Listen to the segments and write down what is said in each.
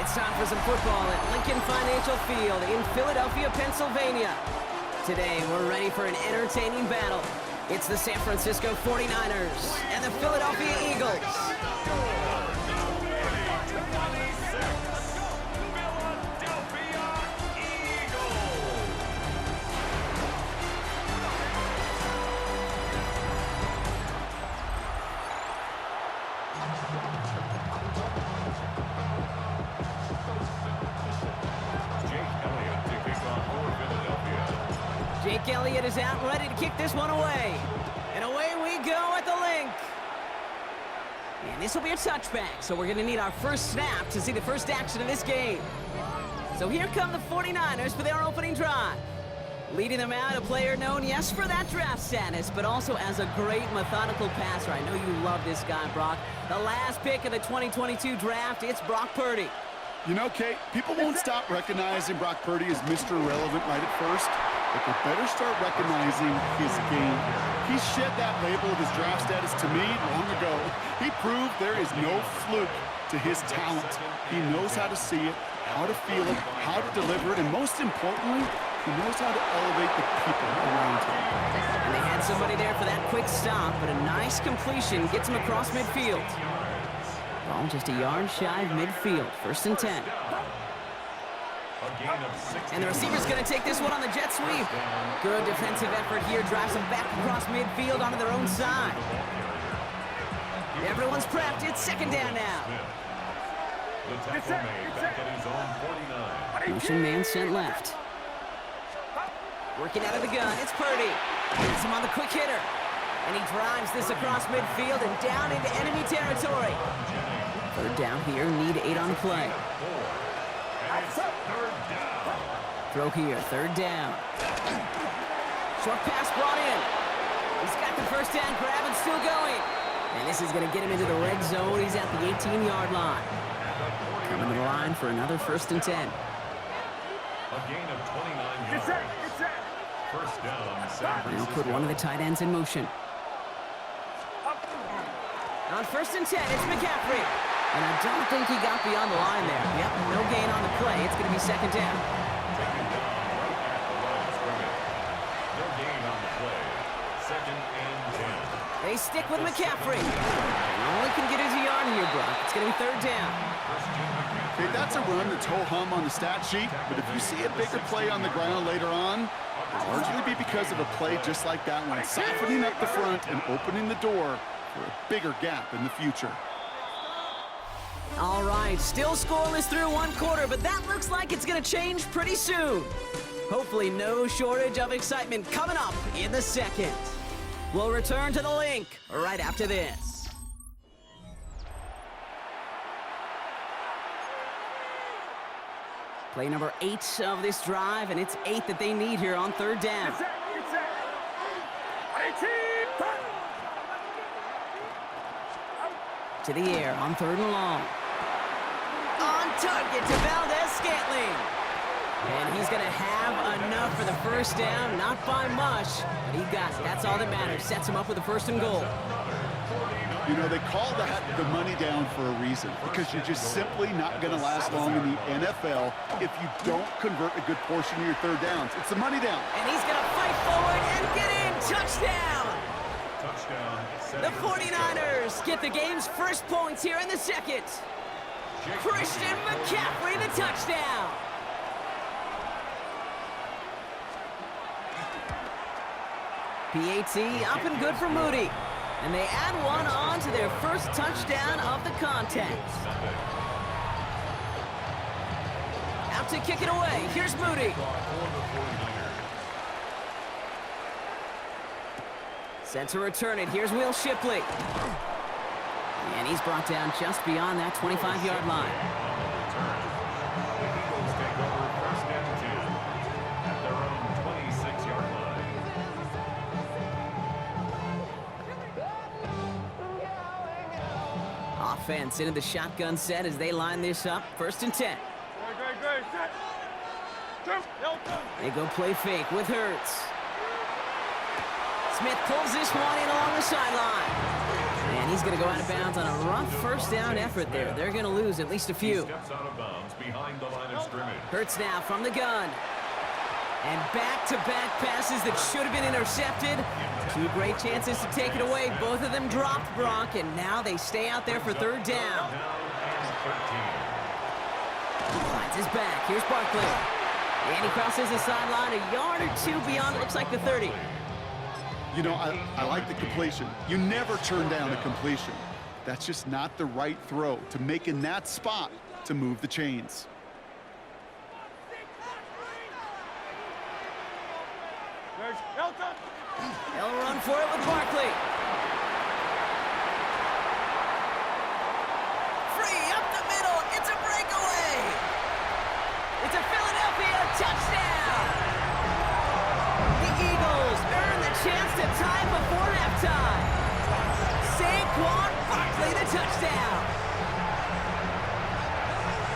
It's time for some football at Lincoln Financial Field in Philadelphia, Pennsylvania. Today, we're ready for an entertaining battle. It's the San Francisco 49ers and the Philadelphia Eagles. Jake Elliott is out, ready to kick this one away. And away we go at the link. And this will be a touchback, so we're going to need our first snap to see the first action of this game. So here come the 49ers for their opening drive. Leading them out, a player known, yes, for that draft status, but also as a great methodical passer. I know you love this guy, Brock. The last pick of the 2022 draft, it's Brock Purdy. You know, Kate, people won't stop recognizing Brock Purdy as Mr. Irrelevant right at first, but they better start recognizing his game. He shed that label of his draft status to me long ago. He proved there is no fluke to his talent. He knows how to see it, how to feel it, how to deliver it, and most importantly, he knows how to elevate the people around him. And they had somebody there for that quick stop, but a nice completion gets him across midfield. Ball just a yard shy of midfield. 1st and 10. And the receiver's going to take this one on the jet sweep. Good defensive effort here. Drives them back across midfield onto their own side. Everyone's prepped. It's 2nd down now. Motion man sent left. Working out of the gun. It's Purdy. Gets him on the quick hitter. And he drives this across midfield and down into enemy territory. 3rd down here. Need 8 on the play. Throw here, 3rd down. Short pass brought in. He's got the 1st down grab and still going. And this is going to get him into the red zone. He's at the 18-yard line. Coming to the line for another 1st and 10. A gain of 29 yards. 1st down. Now put one of the tight ends in motion. On 1st and 10, it's McCaffrey. And I don't think he got beyond the line there. Yep, no gain on the play. It's going to be 2nd down. Taken down right at the line of scrimmage. No gain on the play. 2nd and 10. They stick with McCaffrey. And only can get his yard here, Brock. It's going to be 3rd down. Okay, that's a run that's ho-hum on the stat sheet, but if you see a bigger play on the ground later on, it'll largely be because of a play just like that one, softening up the front and opening the door for a bigger gap in the future. All right, still scoreless through 1 quarter, but that looks like it's going to change pretty soon. Hopefully no shortage of excitement coming up in the 2nd. We'll return to the link right after this. Play number 8 of this drive, and it's 8 that they need here on 3rd down. To the air on 3rd and long. On target to Valdez-Scantling. And he's going to have enough for the 1st down, not by much, but he got it. That's all that matters. Sets him up with a 1st and goal. You know, they call that the money down for a reason, because you're just simply not going to last long in the NFL if you don't convert a good portion of your 3rd downs. It's the money down. And he's going to fight forward and get in. Touchdown! Touchdown. The 49ers get the game's first points here in the 2nd. Christian McCaffrey, the touchdown. PAT up and good for Moody. And they add one on to their first touchdown of the contest. Out to kick it away. Here's Moody. Set to return it. Here's Will Shipley. And he's brought down just beyond that 25-yard line. Eagles take over 1st and 10 at their own 26-yard line. Offense into the shotgun set as they line this up. 1st and 10. They go play fake with Hurts. Smith pulls this one in along the sideline. And he's going to go out of bounds on a rough first down effort there. They're going to lose at least a few. Steps out of bounds behind the line of scrimmage. Hurts now from the gun. And back-to-back passes that should have been intercepted. Two great chances to take it away. Both of them dropped, Brock, and now they stay out there for third down. Finds his back. Here's Barkley. And he crosses the sideline a yard or two beyond, it looks like the 30. You know, I like the completion. You never turn down a completion. That's just not the right throw to make in that spot to move the chains. They'll run for it with Barkley. Free up the middle. It's a breakaway. It's a Philadelphia touchdown. The Eagles earn the chance to tie before halftime. Saquon Barkley, the touchdown.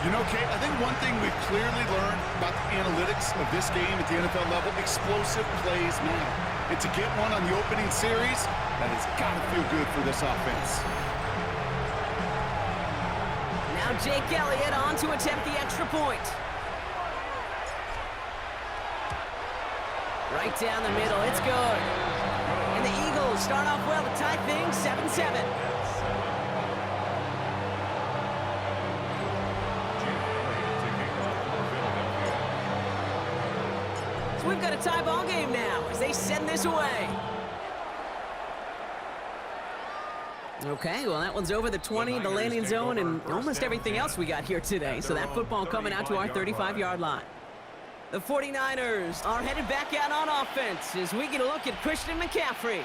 You know, Kate, I think one thing we've clearly learned about the analytics of this game at the NFL level, explosive plays matter. And to get one on the opening series, that has got to feel good for this offense. Now Jake Elliott on to attempt the extra point. Right down the middle, it's good. And the Eagles start off well to tie things 7-7. We've got a tie ball game now as they send this away. Okay, well, that one's over the 20, the landing zone, and almost everything else we got here today. So that football coming out to our 35-yard line. The 49ers are headed back out on offense as we get a look at Christian McCaffrey.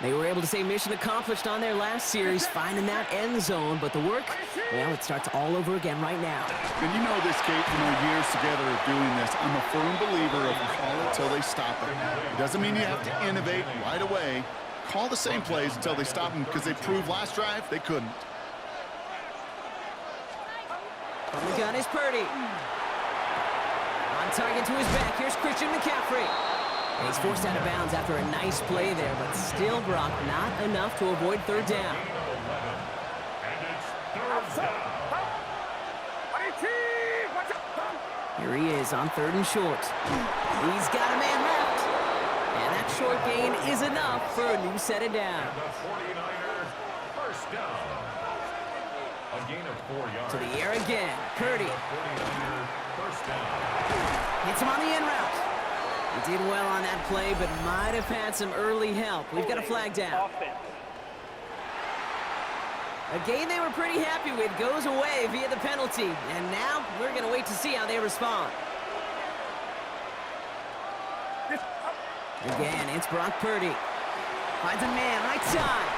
They were able to say mission accomplished on their last series, finding that end zone, but the work, well, it starts all over again right now. And you know this, Kate, from our years together of doing this, I'm a firm believer of call it till they stop it. It doesn't mean you have to innovate right away. Call the same plays until they stop them, because they proved last drive they couldn't. From the gun is Purdy. On target to his back, here's Christian McCaffrey. And he's forced out of bounds after a nice play there, but still, Brock, not enough to avoid third down. Here he is on third and short. He's got a man left. And that short gain is enough for a new set of down. First down. A gain of 4 yards. To the air again. Purdy. First down. Hits him on the in route. He did well on that play, but might have had some early help. We've got a flag down. A game they were pretty happy with goes away via the penalty. And now we're going to wait to see how they respond. Again, it's Brock Purdy. Finds a man right side.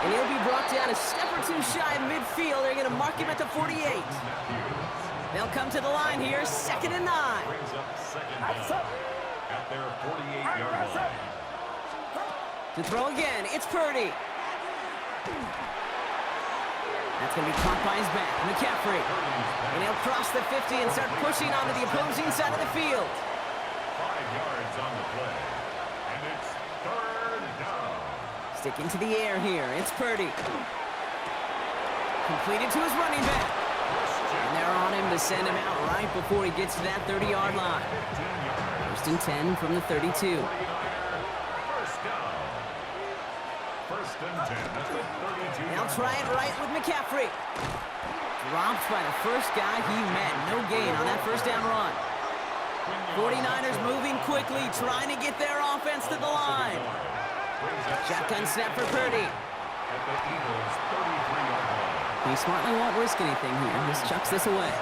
And he'll be brought down a step or two shy of midfield. They're going to mark him at the 48. They'll come to the line here, 2nd and 9. Brings up second down at their 48-yard line. To throw again, it's Purdy. That's going to be caught by his back, McCaffrey. And he'll cross the 50 and start pushing onto the opposing side of the field. 5 yards on the play. And it's third down. Sticking to the air here, it's Purdy. Completed to his running back. And they're on him to send him out right before he gets to that 30-yard line. 1st and 10 from the 32. First down. 1st and 10 at the 32. They'll try it right with McCaffrey. Dropped by the first guy he met. No gain on that first down run. 49ers moving quickly, trying to get their offense to the line. Shotgun snap for Purdy. At the Eagles' 33-yard line. He smartly won't risk anything here. Just chucks this away.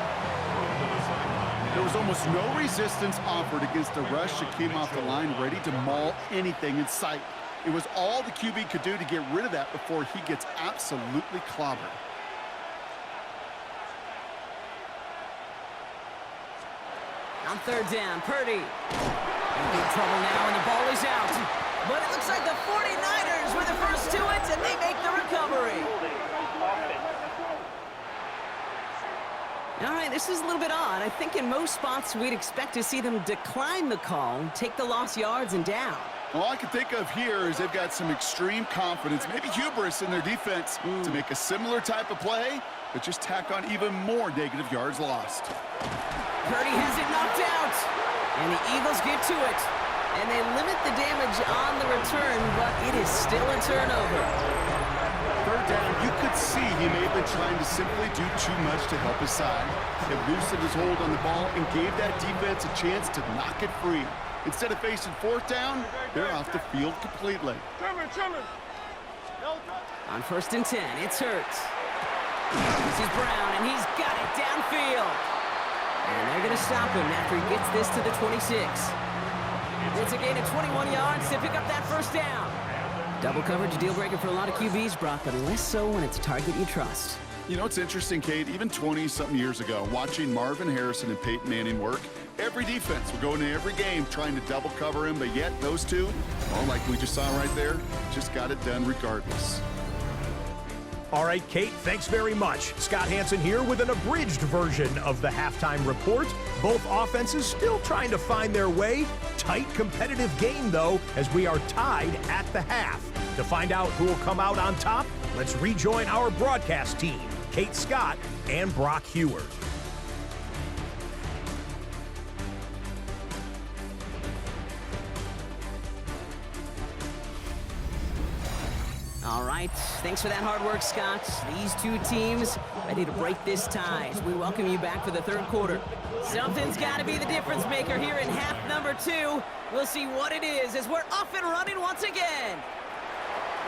There was almost no resistance offered against the rush that came off the line, ready to maul anything in sight. It was all the QB could do to get rid of that before he gets absolutely clobbered. On third down, Purdy. In big trouble now, and the ball is out. But it looks like the 49ers were the first to it, and they make the recovery. All right, this is a little bit odd. I think in most spots we'd expect to see them decline the call, take the lost yards and down. All I can think of here is they've got some extreme confidence, maybe hubris in their defense to make a similar type of play, but just tack on even more negative yards lost. Purdy has it knocked out, and the Eagles get to it. And they limit the damage on the return, but it is still a turnover. Third down, you could see he may have been trying to simply do too much to help his side. It loosened his hold on the ball and gave that defense a chance to knock it free. Instead of facing fourth down, they're off the field completely. On 1st and 10, it's Hurts. This is Brown, and he's got it downfield. And they're going to stop him after he gets this to the 26. It's a gain of 21 yards to pick up that first down. Double coverage, deal breaker for a lot of QBs, Brock, but less so when it's a target you trust. You know, it's interesting, Kate, even 20-something years ago, watching Marvin Harrison and Peyton Manning work, every defense would go into every game trying to double cover him, but yet those two, well, like we just saw right there, just got it done regardless. All right, Kate, thanks very much. Scott Hansen here with an abridged version of the halftime report. Both offenses still trying to find their way. Tight, competitive game, though, as we are tied at the half. To find out who will come out on top, let's rejoin our broadcast team, Kate Scott and Brock Hewer. All right, thanks for that hard work, Scott. These two teams ready to break this tie as we welcome you back for the third quarter. Something's got to be the difference maker here in half number 2. We'll see what it is as we're off and running once again.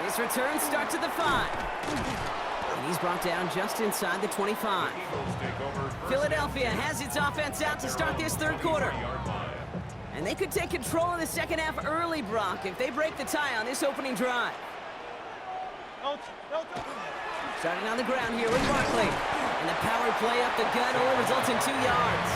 This return starts at the 5. And he's brought down just inside the 25. Philadelphia has its offense out to start this third quarter. And they could take control in the second half early, Brock, if they break the tie on this opening drive. Starting on the ground here with Barkley. And the power play up the gut only results in 2 yards.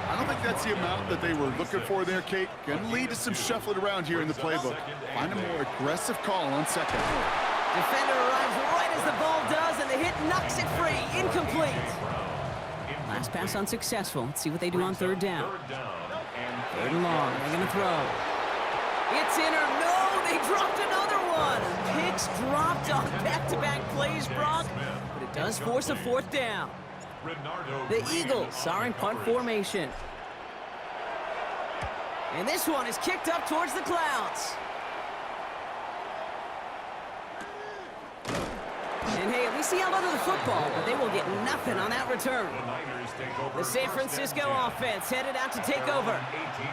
I don't think that's the amount that they were looking for there, Kate. Going to lead to some shuffling around here in the playbook. Find a more aggressive call on second. Defender arrives right as the ball does, and the hit knocks it free. Incomplete. Last pass unsuccessful. Let's see what they do on third down. Third and long. They're going to throw. It's in or no, they dropped another one. Picks dropped on back-to-back plays, Brock, but it does force a fourth down. The Eagles are in punt formation. And this one is kicked up towards the clouds. And hey, at least he held onto the football, but they will get nothing on that return. The San Francisco offense headed out to take over.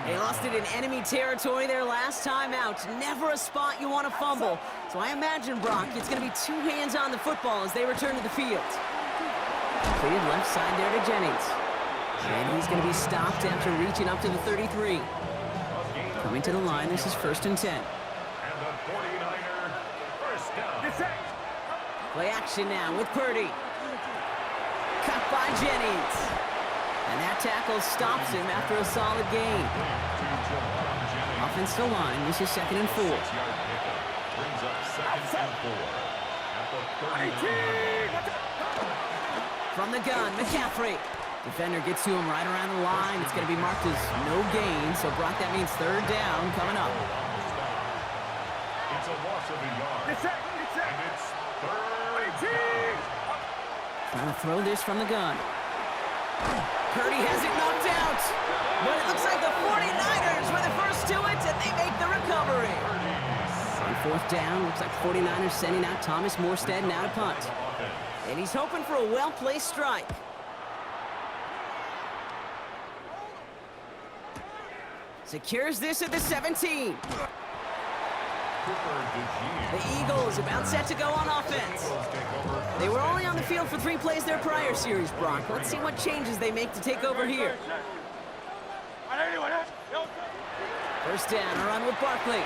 They lost it in enemy territory their last time out. Never a spot you want to fumble. So I imagine, Brock, it's going to be 2 hands on the football as they return to the field. Completed left side there to Jennings. And he's going to be stopped after reaching up to the 33. Coming to the line, this is 1st and 10. And the 49er first down. Play action now with Purdy. Cut by Jennings. And that tackle stops him after a solid gain. Offensive line, this is 2nd and 4. Brings up 2nd and 4. At the 39. From the gun, McCaffrey. Defender gets to him right around the line. It's going to be marked as no gain, so Brock, that means third down coming up. It's a loss of a yard. And it's third down. Trying to throw this from the gun. Purdy has it knocked out. But it looks like the 49ers were the first to it, and they make the recovery. On 4th down, looks like the 49ers sending out Thomas Morstead now to punt. And he's hoping for a well-placed strike. Secures this at the 17. The Eagles about set to go on offense. They were only on the field for 3 plays their prior series, Brock. Let's see what changes they make to take over here. First down, a run with Barkley.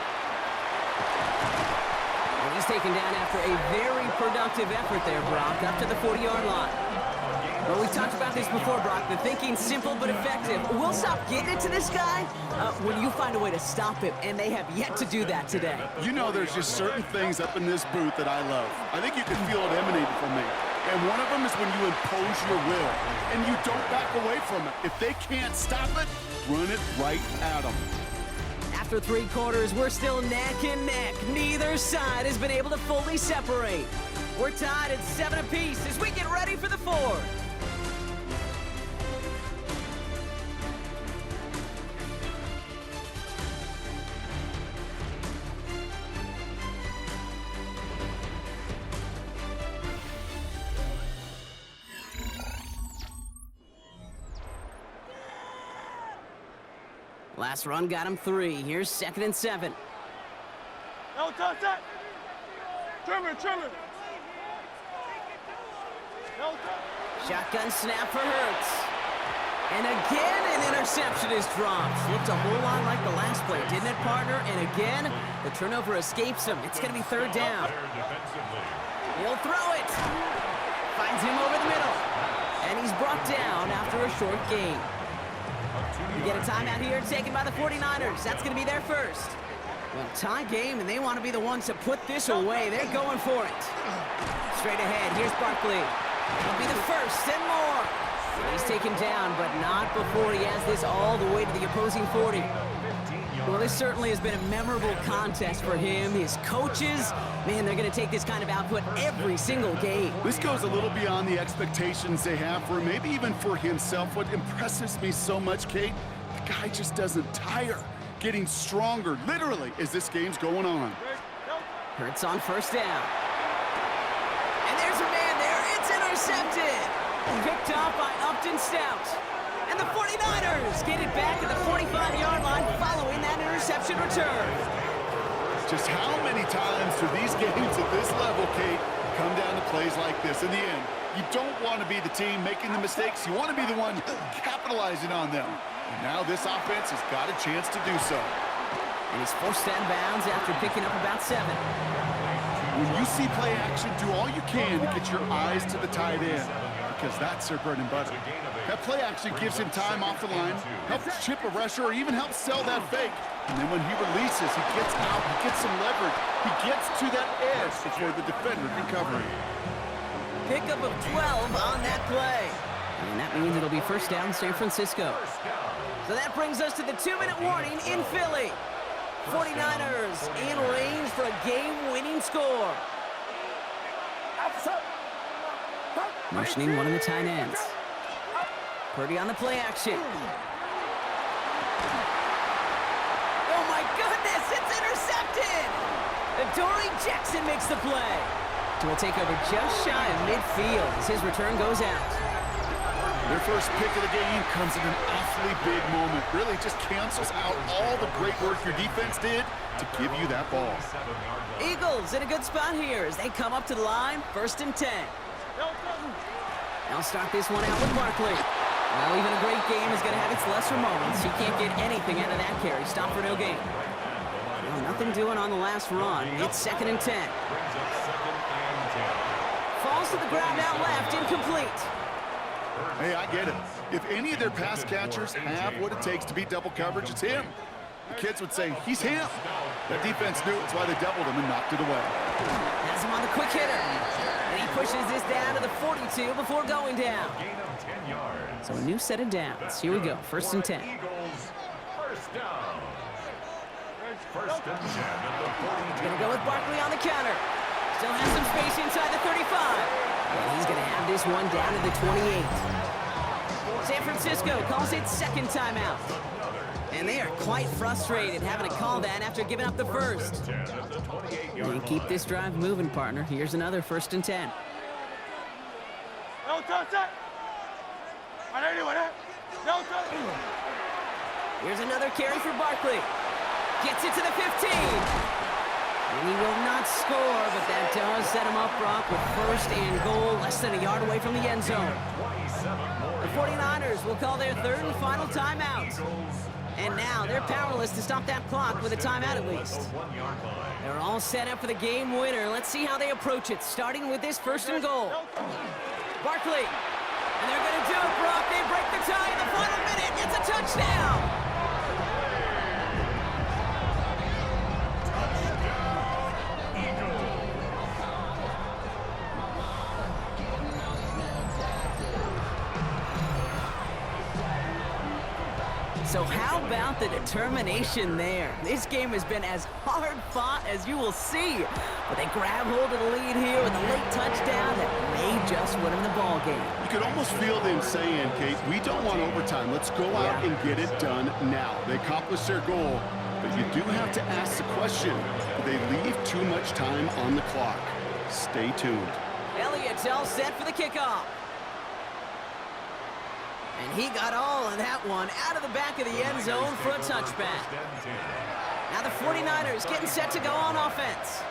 And he's taken down after a very productive effort there, Brock, up to the 40-yard line. Well, we've talked about this before, Brock. The thinking's simple but effective. We'll stop getting it to this guy when you find a way to stop him, and they have yet to do that today. You know, there's just certain things up in this booth that I love. I think you can feel it emanating from me. And one of them is when you impose your will, and you don't back away from it. If they can't stop it, run it right at them. After 3 quarters, we're still neck and neck. Neither side has been able to fully separate. We're tied at 7 apiece as we get ready for the 4th. Last run got him 3. Here's 2nd and 7. No, touch that. Trimmer. No, touch. Shotgun snap for Hurts. And again, an interception is dropped. Looked a whole lot like the last play, didn't it, partner? And again, the turnover escapes him. It's going to be 3rd down. He'll throw it. Finds him over the middle. And he's brought down after a short gain. We get a timeout here taken by the 49ers. That's going to be their first. Well, tie game, and they want to be the ones to put this away. They're going for it. Straight ahead, here's Barkley. It'll be the first and more. He's taken down, but not before he has this all the way to the opposing 40. Well, this certainly has been a memorable contest for him. His coaches, man, they're going to take this kind of output every single game. This goes a little beyond the expectations they have for him, maybe even for himself. What impresses me so much, Kate, the guy just doesn't tire. Getting stronger, literally, as this game's going on. Hurts on 1st down. And there's a man there. It's intercepted. Picked off by Upton Stout. And the 49ers get it back at the 45-yard line following that interception return. Just how many times do these games at this level, Kate, come down to plays like this? In the end, you don't want to be the team making the mistakes. You want to be the one capitalizing on them. And now this offense has got a chance to do so. And he's forced out of bounds after picking up about 7. When you see play action, do all you can to get your eyes to the tight end, because that's their bread and butter. That play action gives him time off the line, helps chip a rusher, or even helps sell that fake. And then when he releases, he gets out, he gets some leverage. He gets to that edge before the defender can cover him. Pickup of 12 on that play. And that means it'll be 1st down San Francisco. So that brings us to the 2-minute warning in Philly. 49ers in range for a game-winning score. Motioning one of the tight ends. Purdy on the play action. Oh my goodness, it's intercepted! Adoree Jackson makes the play. Will take over just shy of midfield as his return goes out. Their first pick of the game comes at an awfully big moment. Really just cancels out all the great work your defense did to give you that ball. Eagles in a good spot here as they come up to the line, 1st and 10. They'll start this one out with Barkley. Well, even a great game is going to have its lesser moments. He can't get anything out of that carry. Stop for no gain. Well, nothing doing on the last run. It's 2nd and 10. Falls to the ground out left, incomplete. Hey, I get it. If any of their pass catchers have what it takes to beat double coverage, it's him. The kids would say, he's him. That defense knew it's why they doubled him and knocked it away. Has him on the quick hitter. And he pushes this down to the 42 before going down. So a new set of downs. Here we go, 1st and 10. First down. First and 10 at the 42. Gonna go with Barkley on the counter. Still has some space inside the 35. And he's gonna have this one down to the 28. San Francisco calls it 2nd timeout. And they are quite frustrated having to call that after giving up the first. And keep this drive moving, partner. Here's another 1st and 10. Here's another carry for Barkley. Gets it to the 15. And he will not score, but that does set him up, Brock, with 1st and goal, less than a yard away from the end zone. The 49ers will call their 3rd and final timeout. And now they're powerless to stop that clock with a timeout at least. They're all set up for the game winner. Let's see how they approach it, starting with this 1st and goal. Barkley. And they're going to do it, Brock. They break the tie in the final minute. It's a touchdown. So how about the determination there? This game has been as hard fought as you will see. But they grab hold of the lead here with a late touchdown that may just win them the ball game. You could almost feel them saying, Kate, we don't want overtime. Let's go out and get it done now. They accomplished their goal, but you do have to ask the question, do they leave too much time on the clock? Stay tuned. Elliott's all set for the kickoff. And he got all of that one out of the back of the end zone for a touchback. Now the 49ers getting set to go on offense.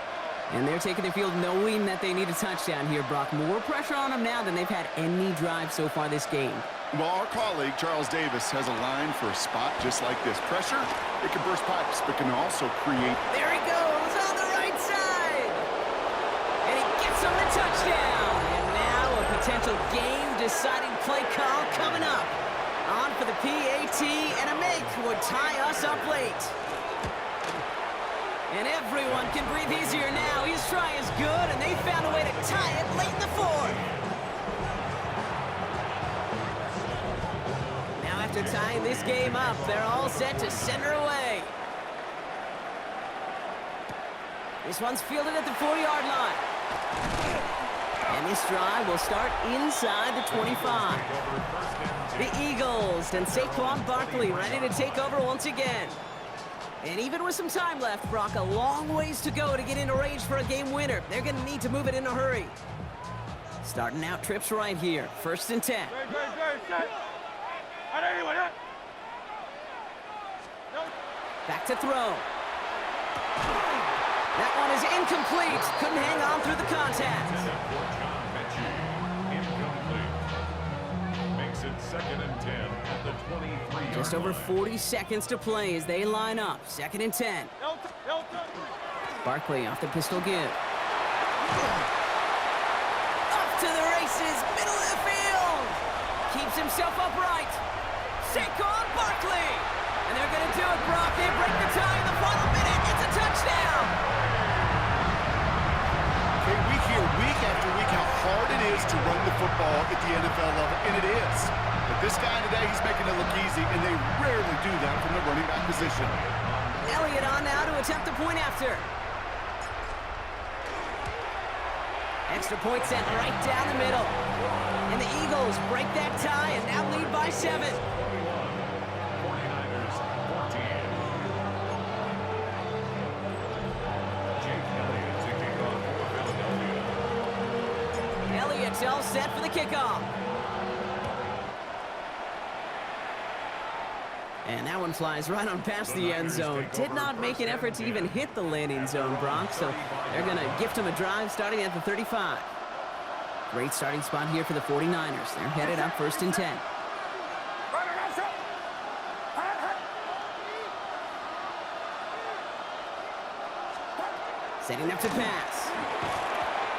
And they're taking the field knowing that they need a touchdown here, Brock. More pressure on them now than they've had any drive so far this game. Well, our colleague, Charles Davis, has a line for a spot just like this. Pressure, it can burst pipes, but can also create... There he goes on the right side. And he gets him the touchdown. And now a potential game-deciding play call coming up. On for the PAT, and a make would tie us up late. And everyone can breathe easier now. His try is good, and they found a way to tie it late in the fourth. Now after tying this game up, they're all set to send her away. This one's fielded at the 40-yard line. And this drive will start inside the 25. The Eagles and Saquon Barkley ready to take over once again. And even with some time left, Brock, a long ways to go to get into range for a game winner. They're going to need to move it in a hurry. Starting out trips right here. 1st and 10. Back to throw. That one is incomplete. Couldn't hang on through the contact. Makes it 2nd and 10 at the 23-yard Just over 40 seconds to play as they line up. 2nd and 10. Barkley off the pistol give. Up to the races, middle of the field. Keeps himself upright. Saquon Barkley. And they're going to do it, Brock. They break the tie in the final minute. It's a touchdown. Okay, we hear week after week how hard it is to run the football at the NFL level, and it is. But this guy today, he's making it look easy, and they rarely do that from the running back position. Elliott on now to attempt the point after. Extra point sent right down the middle. And the Eagles break that tie and now lead by 7. 49ers 14. Jake Elliott taking off for Philadelphia. Elliott's all set for the kickoff. And that one flies right on past the end zone. Did not make an effort to even hit the landing zone, Brock. So they're going to gift him a drive starting at the 35. Great starting spot here for the 49ers. They're headed up 1st and 10. Setting up to pass.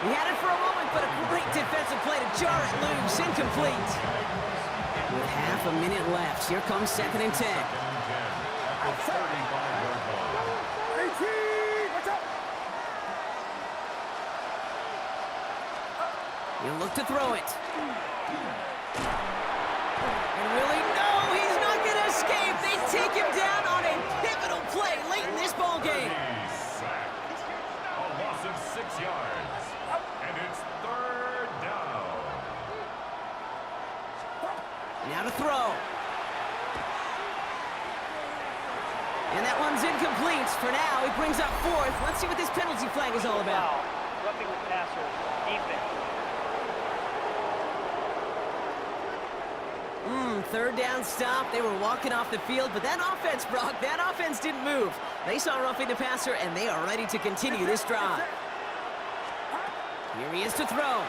He had it for a moment, but a great defensive play to jar it loose. Incomplete. With half a minute left, here comes 2nd and 10. He'll look to throw it. And really, no, he's not going to escape. They take him down on a pivotal play late in this ball game. A loss of 6 yards. And it's 3rd down. Now to throw. And that one's incomplete. For now, he brings up 4th. Let's see what this penalty flag is all about. Roughing the passer, defense. 3rd down stop. They were walking off the field, but that offense, Brock, that offense didn't move. They saw roughing the passer, and they are ready to continue this drive. Here he is to throw.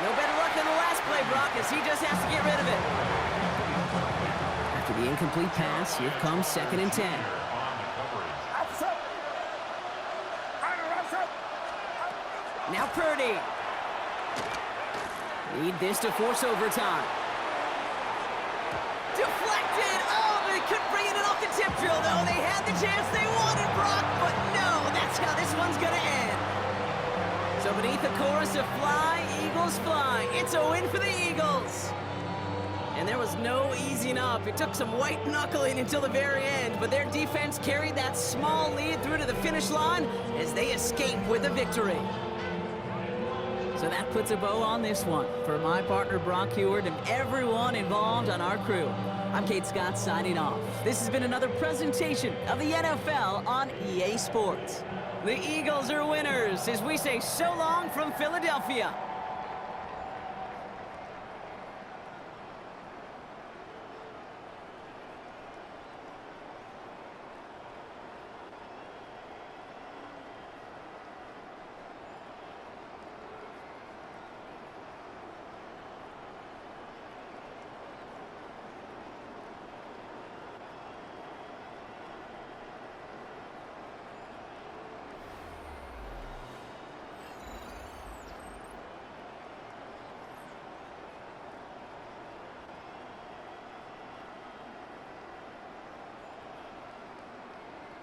No better luck than the last play, Brock, as he just has to get rid of it. After the incomplete pass, here comes 2nd and 10. Now Purdy. Need this to force overtime. Deflected. Oh, but they couldn't bring it in off the tip drill, though. They had the chance they wanted, Brock, but no, that's how this one's going to end. So beneath the chorus of fly, Eagles fly. It's a win for the Eagles. And there was no easing up. It took some white knuckling until the very end, but their defense carried that small lead through to the finish line as they escape with a victory. So that puts a bow on this one. For my partner Brock Heward and everyone involved on our crew, I'm Kate Scott signing off. This has been another presentation of the NFL on EA Sports. The Eagles are winners as we say so long from Philadelphia.